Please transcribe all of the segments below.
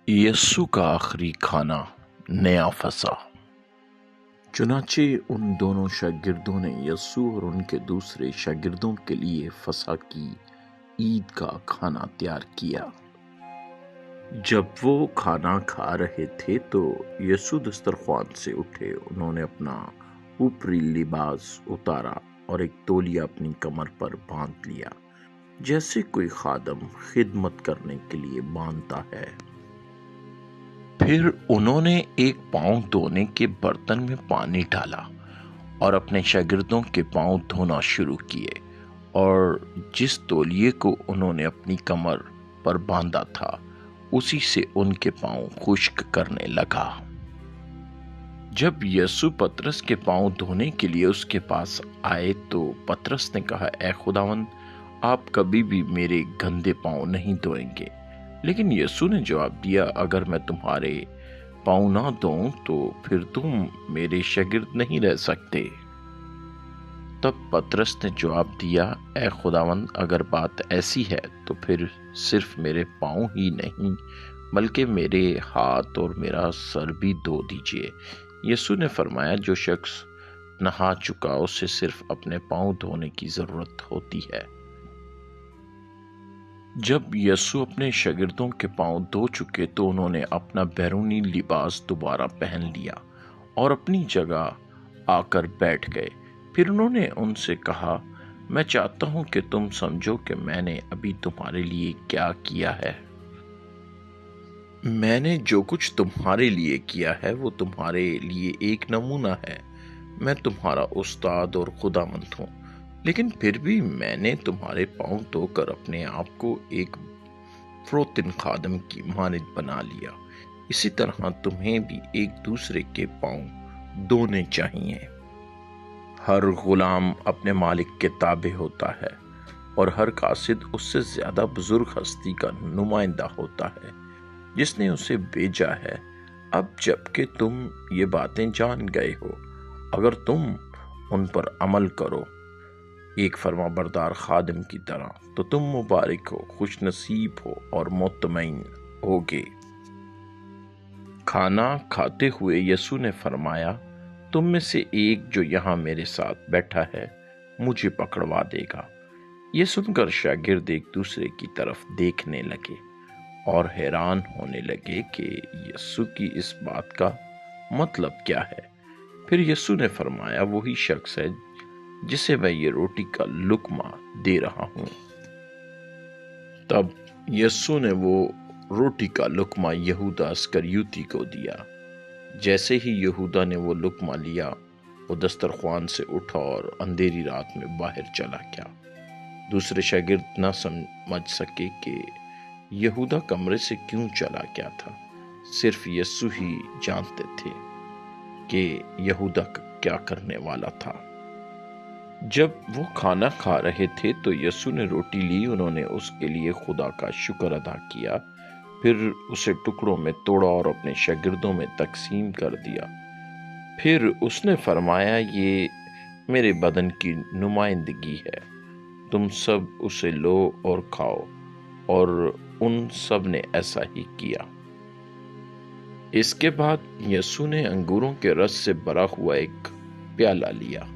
यस्सु का आखिरी खाना नया फसा। चुनाचे उन दोनों शागिर्दों ने यस्सु और उनके दूसरे शागिर्दों के लिए फसह की ईद का खाना तैयार किया। जब वो खाना खा रहे थे तो यस्सु दस्तरख्वान से उठे। उन्होंने अपना ऊपरी लिबास उतारा और एक तौलिया अपनी कमर पर बांध लिया, जैसे कोई खादम खिदमत करने के लिए बांधता है। फिर उन्होंने एक पांव धोने के बर्तन में पानी डाला और अपने शागिर्दों के पांव धोना शुरू किए, और जिस तौलिए को उन्होंने अपनी कमर पर बांधा था उसी से उनके पांव खुश्क करने लगा। जब यस्सु पतरस के पांव धोने के लिए उसके पास आए तो पतरस ने कहा, ऐ खुदावंद, आप कभी भी मेरे गंदे पांव नहीं धोएंगे। लेकिन यस्सु ने जवाब दिया, अगर मैं तुम्हारे पांव ना धोऊं तो फिर तुम मेरे शागिर्द नहीं रह सकते। तब पतरस ने जवाब दिया, ऐ खुदावंद, अगर बात ऐसी है तो फिर सिर्फ मेरे पांव ही नहीं बल्कि मेरे हाथ और मेरा सर भी धो दीजिए। यस्सु ने फरमाया, जो शख्स नहा चुका उसे सिर्फ अपने पांव धोने की जरूरत होती है। जब यस्सु अपने शागिर्दों के पांव धो चुके तो उन्होंने अपना बैरूनी लिबास दोबारा पहन लिया और अपनी जगह आकर बैठ गए। फिर उन्होंने उनसे कहा, मैं चाहता हूं कि तुम समझो कि मैंने अभी तुम्हारे लिए क्या किया है। मैंने जो कुछ तुम्हारे लिए किया है वो तुम्हारे लिए एक नमूना है। मैं तुम्हारा उस्ताद और खुदावंद हूं, लेकिन फिर भी मैंने तुम्हारे पांव धोकर अपने आप को एक फ्रोतिन खादम की मानिद बना लिया। इसी तरह तुम्हें भी एक दूसरे के पांव धोने चाहिए। हर गुलाम अपने मालिक के ताबे होता है और हर कासिद उससे ज्यादा बुजुर्ग हस्ती का नुमाइंदा होता है जिसने उसे भेजा है। अब जबकि तुम ये बातें जान गए हो, अगर तुम उन पर अमल करो एक फरमाबरदार खादिम की तरह, तो तुम मुबारक हो, खुश नसीब हो और मुतमईन होगे। खाना खाते हुए यस्सु ने फरमाया, तुम में से एक जो यहाँ मेरे साथ बैठा है मुझे पकड़वा देगा। ये सुनकर शागिर्द एक दूसरे की तरफ देखने लगे और हैरान होने लगे कि यस्सु की इस बात का मतलब क्या है। फिर यस्सु ने फरमाया, वही शख्स है जिसे मैं ये रोटी का लुकमा दे रहा हूं। तब यस्सु ने वो रोटी का लुकमा यहूदा अस्करियोती को दिया। जैसे ही यहूदा ने वो लुकमा लिया, वो दस्तरख्वान से उठा और अंधेरी रात में बाहर चला गया। दूसरे शागिर्द न समझ सके कि यहूदा कमरे से क्यों चला गया था। सिर्फ यस्सु ही जानते थे कि यहूदा क्या करने वाला था। जब वो खाना खा रहे थे तो यस्सु ने रोटी ली, उन्होंने उसके लिए खुदा का शुक्र अदा किया, फिर उसे टुकड़ों में तोड़ा और अपने शागिर्दों में तकसीम कर दिया। फिर उसने फरमाया, ये मेरे बदन की नुमाइंदगी है, तुम सब उसे लो और खाओ। और उन सब ने ऐसा ही किया। इसके बाद यस्सु ने अंगूरों के रस से भरा हुआ एक प्याला लिया।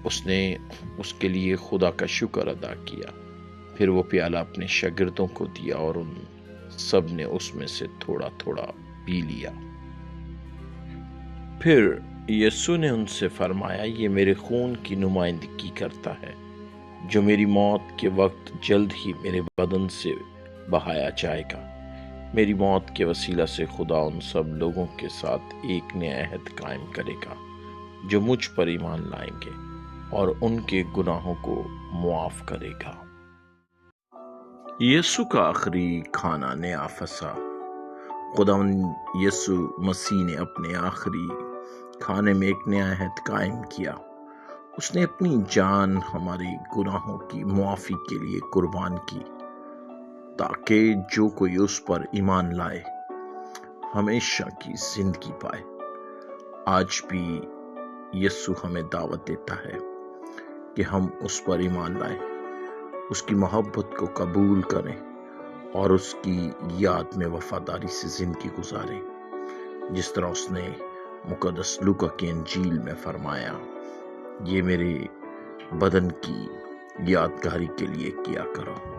उसने उसके लिए खुदा का शुक्र अदा किया, फिर वो प्याला अपने शागिर्दों को दिया और उन सब ने उसमें से थोड़ा थोड़ा पी लिया। फिर यस्सु ने उनसे फरमाया, ये मेरे खून की नुमाइंदगी करता है जो मेरी मौत के वक्त जल्द ही मेरे बदन से बहाया जाएगा। मेरी मौत के वसीला से खुदा उन सब लोगों के साथ एक नया अहद कायम करेगा जो मुझ पर ईमान लाएंगे और उनके गुनाहों को मुआफ करेगा। यस्सु का आखिरी खाना नया फसा। खुदावंद यस्सु मसीह ने अपने आखिरी खाने में एक नया अहद कायम किया। उसने अपनी जान हमारे गुनाहों की मुआफी के लिए कुर्बान की, ताकि जो कोई उस पर ईमान लाए हमेशा की जिंदगी पाए। आज भी यस्सु हमें दावत देता है कि हम उस पर ईमान लाएं, उसकी मोहब्बत को कबूल करें اور اس کی یاد میں وفاداری سے زندگی گزاریں، جس طرح اس نے مقدس لوکا کی انجیل میں فرمایا، یہ میرے بدن کی یادگاری کے لیے کیا کرو۔